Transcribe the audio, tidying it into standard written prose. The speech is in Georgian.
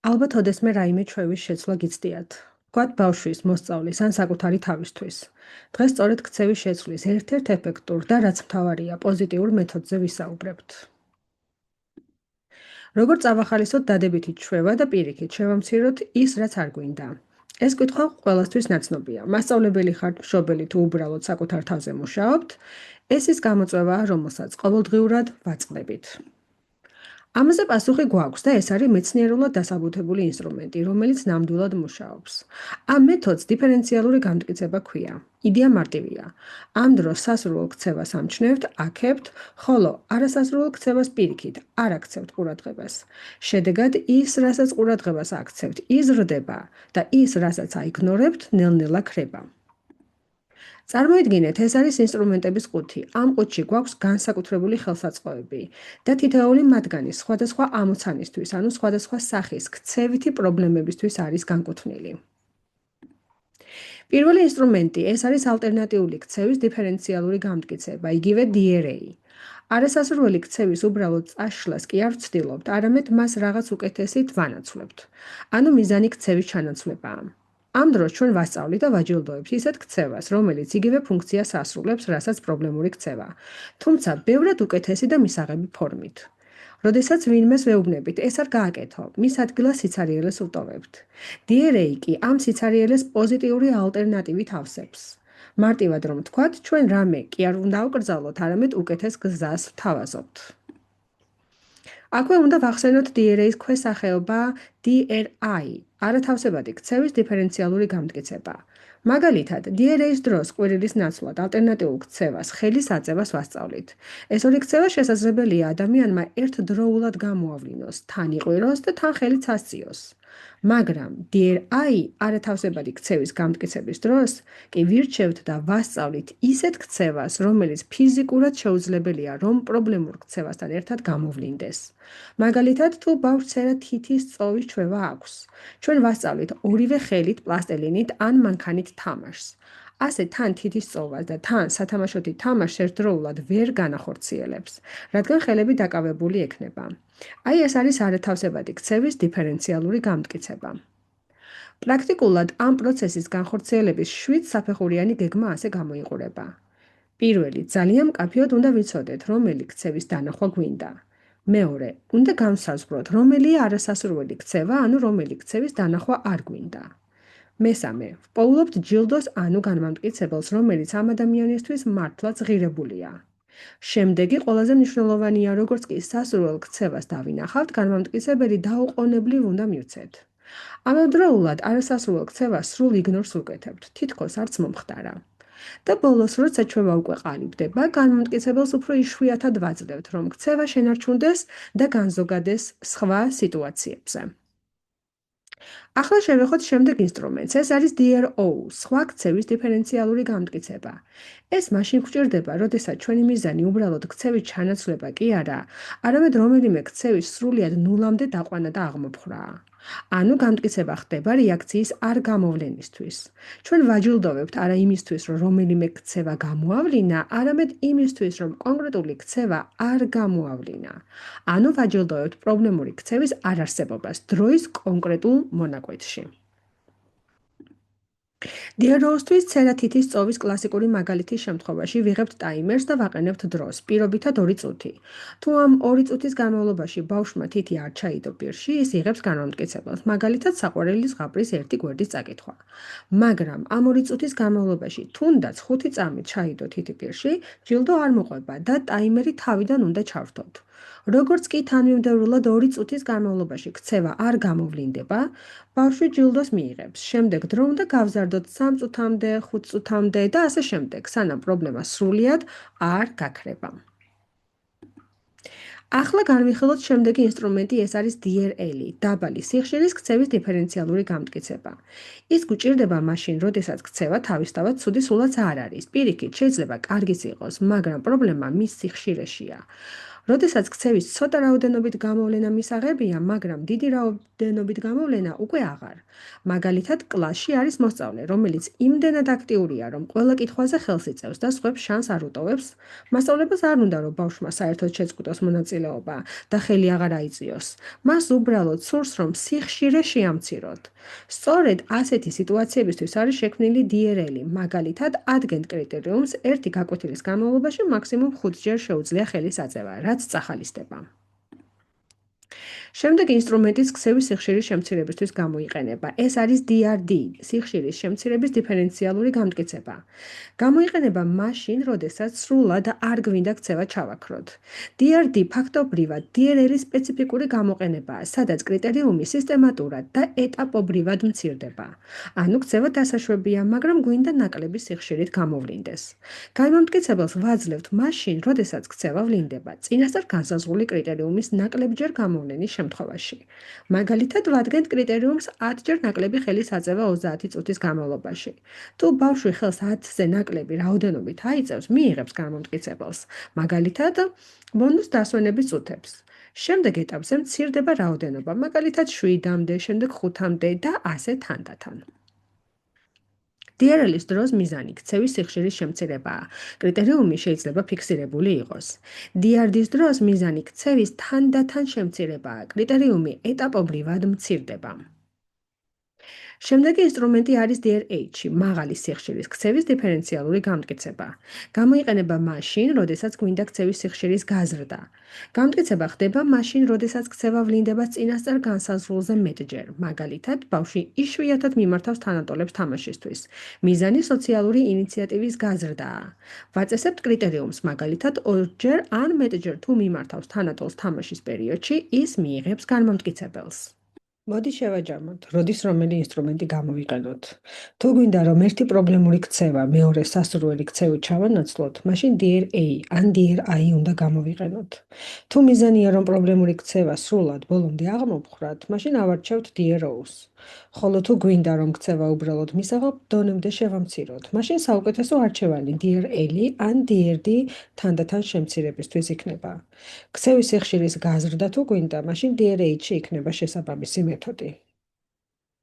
ალბათ ოდესმე რაიმე ჩვევის შეცვლა გიცდიათ. ვთქვათ ბავშვის მოსწავლის ან საკუთარი თავისთვის. დღეს სწორედ ქცევის შეცვლის ერთ-ერთ ეფექტურ და რაც მთავარია პოზიტიურ მეთოდზე ვისაუბრებთ. როგორ წავახალისოთ დადებითი ჩვევა და პირიქით შევამციროთ ის, რაც არ გვინდა. ეს კითხვა ყველასთვის ნაცნობია. მასწავლებელი ხართ, მშობელი თუ უბრალოდ საკუთარ თავზე მუშაობთ, ეს ის გამოწვევაა, რომელსაც ყოველდღიურად ვაწყდებით. ამაზე პასუხი გვაქვს და ეს არის მეცნიერულად დასაბუთებული ინსტრუმენტი, რომელიც ნამდვილად მუშაობს. ამ მეთოდს დიფერენციალური გამტკიცება ჰქვია. იდეა მარტივია. ამ დროს სასურველ ქცევას ამჩნევთ, აქებთ, ხოლო არასასურველ ქცევას პირიქით, არ აქცევთ ყურადღებას. შედეგად ის, რასაც ყურადღებას აქცევთ, იზრდება და ის, რასაც აიგნორებთ, ნელ-ნელა ქრება. წარმოიდგინეთ, ეს არის ინსტრუმენტების ყუთი. ამ ყუთში გვაქვს განსაკუთრებული ხელსაწყოები და თითოეული მათგანი სხვადასხვა ამოცანისთვის, ანუ სხვადასხვა სახის ქცევითი პრობლემებისთვის არის განკუთვნილი. პირველი ინსტრუმენტი ეს არის ალტერნატიული ქცევის დიფერენციალური გამტკიცება, იგივე DRA. არასასურველი ქცევის უბრალოდ წაშლას კი არ ვცდილობთ, არამედ მას რაღაც უკეთესით ვანაცვლებთ. ანუ მიზანი ქცევის ჩანაცვლებაა. ამ დროს ჩვენ ვასწავლით და ვაჯილდოებთ ისეთ ქცევას, რომელიც იგივე ფუნქციას ასრულებს, რასაც პრობლემური ქცევა, თუმცა ბევრად უკეთესი და მისაღები ფორმით. როდესაც ვინმეს ვეუბნებით, ეს არ გააკეთო, მის ადგილას სიცარიელეს ვტოვებთ. DRA კი ამ სიცარიელეს პოზიტიური ალტერნატივით ავსებს. მარტივად რომ ვთქვათ, ჩვენ რამე კი არ უნდა ავკრძალოთ, არამედ უკეთეს გზას ვთავაზობთ. აქვე უნდა ვახსენოთ DRA-ის ქვესახეობა DRI, არათავსებადი ქცევის დიფერენციალური გამტკიცება. მაგალითად, DRA-ის დროს ყვირილის ნაცვლად ალტერნატიულ ქცევას ხელის აწევას ვასწავლით. ეს ორი ქცევა შესაძლებელია ადამიანმა ერთდროულად გამოავლინოს, თან იყვიროს და თან ხელიც ასწიოს. მაგრამ DRI არათავსებადი ქცევის გამტკიცების დროს კი ვირჩევთ და ვასწავლით ისეთ ქცევას, რომელიც ფიზიკურად შეუძლებელია, რომ პრობლემურ ქცევასთან ერთად გამოვლინდეს. მაგალითად, თუ ბავშვს ცერა თითის წოვის ჩვევა აქვს, ჩვენ ვასწავლით ორივე ხელით პლასტელინით ან მანქანით თამაშს. ასე თან თითის წოვას და თან სათამაშოთი თამაშს ერთდროულად ვერ განახორციელებს, რადგან ხელები დაკავებული ექნება. აი ეს არის არათავსებადი ქცევის დიფერენციალური გამტკიცება. პრაქტიკულად ამ პროცესის განხორციელების 7 საფეხურიანი გეგმა ასე გამოიყურება. პირველი, ძალიან მკაფიოდ უნდა ვიცოდეთ, რომელი ქცევის დანახვა გვინდა. მეორე, უნდა განსაზღვროთ, რომელია არასასურველი ქცევა, ანუ რომელი ქცევის დანახვა არ გვინდა. მესამე, ვპოულობთ ჯილდოს ანუ განმამტკიცებელს, რომელიც ამ ადამიანისთვის მართლაც ღირებულია. შემდეგი, ყველაზე მნიშვნელოვანია, როგორც კი სასურველ ქცევას დავინახავთ, განმამტკიცებელი დაუყოვნებლივ უნდა მივცეთ. ამავდროულად არასასურველ ქცევას სრულ იგნორს ვუკეთებთ, თითქოს არც მომხდარა. და ბოლოს, როცა ჩვევა უკვე ყალიბდება, განმამტკიცებელს უფრო იშვიათად ვაძლევთ, რომ ქცევა შენარჩუნდეს და განზოგადეს სხვა სიტუაციებზე. ახლა შევეხოთ შემდეგ ინსტრუმენტს, ეს არის DRO, სხვა ქცევის დიფერენციალური გამტკიცება. ეს მაშინ გვჭირდება, როდესაც ჩვენი მიზანი უბრალოდ ქცევის ჩანაცვლება კი არა, არამედ რომელიმე ქცევის სრულიად ნულამდე დაყვანა და აღმოფხრაა. ანუ გამტკიცება ხდება რეაქციის არ გამოვლენისთვის. ჩვენ ვაჯილდოვებთ არა იმისთვის, რომ რომელიმე ქცევა გამოავლინა, არამედ იმისთვის, რომ კონკრეტული ქცევა არ გამოავლინა. ანუ ვაჯილდოვებთ პრობლემური ქცევის არარსებობას დროის კონკრეტულ მონაკვეთში. DRO-სთვის ცერა თითის წოვის კლასიკური მაგალითის შემთხვევაში ვიღებთ ტაიმერს და ვაყენებთ დროს, პირობითად 2 წუთი. თუ ამ 2 წუთის განმავლობაში ბავშვმა თითი არ ჩაიდო პირში, ის იღებს განმამტკიცებელს, მაგალითად საყვარელის ღაპრის 1 გვერდის წაკითხვა. მაგრამ ამ 2 წუთის განმავლობაში თუნდაც 5 წამით ჩაიდო თითი პირში, ჯილდო არ მოყვება და ტაიმერი თავიდან უნდა ჩავრთოთ. როგორც კი თანმიმდევრულად 2 წუთის განმავლობაში ქცევა არ გამოვლინდება, ბავშვი ჯილდოს მიიღებს. შემდეგ დრო უნდა გავზარდოთ 3 წუთამდე, 5 წუთამდე და ასე შემდეგ, სანამ პრობლემა სრულიად არ გაქრება. ახლა განვიხილოთ შემდეგი ინსტრუმენტი, ეს არის DRL, დაბალი სიხშირის ქცევის დიფერენციალური გამტკიცება. ის გვჭირდება მაშინ, როდესაც ქცევა თავისთავად ცუდი სულაც არ არის. პირიქით, შეიძლება კარგიც იყოს, მაგრამ პრობლემა მის სიხშირეშია. როდესაც ქცევის ცოტა რაოდენობით გამოვლენა მისაღებია, მაგრამ დიდი რაოდენობით გამოვლენა უკვე აღარ. მაგალითად, კლასში არის მოსწავლე, რომელიც იმდენად აქტიურია, რომ ყველა კითხვაზე ხელს იწევს და სხვებს შანსს არ უტოვებს, მასწავლებლებს არ უნდა, რომ ბავშვმა საერთოდ შეწყვიტოს მონაწილეობა და ხელი აღარ აიწიოს. მას უბრალოდ სურს, რომ სიხშირე შეამციროთ. სწორედ ასეთი სიტუაციებისთვის არის შექმნილი DRL-ი, მაგალითად, ადგენთ კრიტერიუმს ერთი გაკვეთილის განმავლობაში მაქსიმუმ 5 ჯერ შეუძლია ხელის აწევა, რაც წახალისდება. შემდეგი ინსტრუმენტიც ქცევის სიხშირის შემცირებისთვის გამოიყენება. ეს არის DRD, სიხშირის შემცირების დიფერენციალური გამტკიცება. გამოიყენება მაშინ, როდესაც სრულად არ გვინდა ქცევა ჩავაქროთ. DRD ფაქტობრივად DRL-ის სპეციფიკური გამოყენებაა, სადაც კრიტერიუმი სისტემატურად და ეტაპობრივად მცირდება. ანუ ქცევა დასაშვებია, მაგრამ გვინდა ნაკლები სიხშირით გამოვლინდეს. გამომტკიცებელს ვაძლევთ მაშინ, როდესაც ქცევა ვლინდება, წინასწარ განსაზღვრული კრიტერიუმის ნაკლებჯერ გამოვლენის შემთხვევაში. მაგალითად, ვადგენთ კრიტერიუმს 10 ჯერ ნაკლები ხელის აწევა 30 წუთის განმავლობაში. თუ ბავშვი ხელს 10-ზე ნაკლები რაოდენობით აიწევს, მიიღებს გამომტკიცებელს, მაგალითად, ბონუს დასვენების წუთებს. შემდეგ ეტაპზე მცირდება რაოდენობა, მაგალითად 7-მდე, შემდეგ 5-მდე და ასე თანდათან. DRL-ის დროს მიზანი ქცევის სიხშირის შემცირებაა. კრიტერიუმი შეიძლება ფიქსირებული იყოს. DRD-ის დროს მიზანი ქცევის თანდათან შემცირებაა. კრიტერიუმი ეტაპობრივად მცირდება. შემდეგი ინსტრუმენტი არის DRH, მაღალი სიხშირის ქცევის დიფერენციალური გამტკიცება. გამოიყენება მაშინ, როდესაც გვინდა ქცევის სიხშირის გაზრდა. გამტკიცება ხდება მაშინ, როდესაც ქცევა ვლინდება წინასწარ განსაზღვრულზე მეტჯერ. მაგალითად, ბავშვი იშვიათად მიმართავს თანატოლებს თამაშისთვის. მიზანი სოციალური ინიციატივის გაზრდაა. ვაწესებთ კრიტერიუმს, მაგალითად, 2-ჯერ ან მეტჯერ თუ მიმართავს თანატოლს თამაშის პერიოდში, ის მიიღებს განმომტკიცებელს. მოდი შევაჯამოთ, როდის რომელი ინსტრუმენტი გამოვიყენოთ. თუ გვინდა, რომ ერთი პრობლემური ქცევა მეორე სასურველი ქცევით ჩავანაცვლოთ, მაშინ DRA ან DRI უნდა გამოვიყენოთ. თუ მიზანია, რომ პრობლემური ქცევა სრულად ბოლომდე აღმოფხრათ, მაშინ ავარჩევთ DRO-ს. ხოლო თუ გვინდა, რომ ქცევა უბრალოდ მისაღებ დონემდე შევამციროთ, მაშინ საუკეთესო არჩევანი DRL ან DRD თანდათან შემცირებისთვის იქნება. ქცევის სიხშირის გაზრდა თუ გვინდა, მაშინ DRH-ში იქნება შესაბამისი მეთოდი.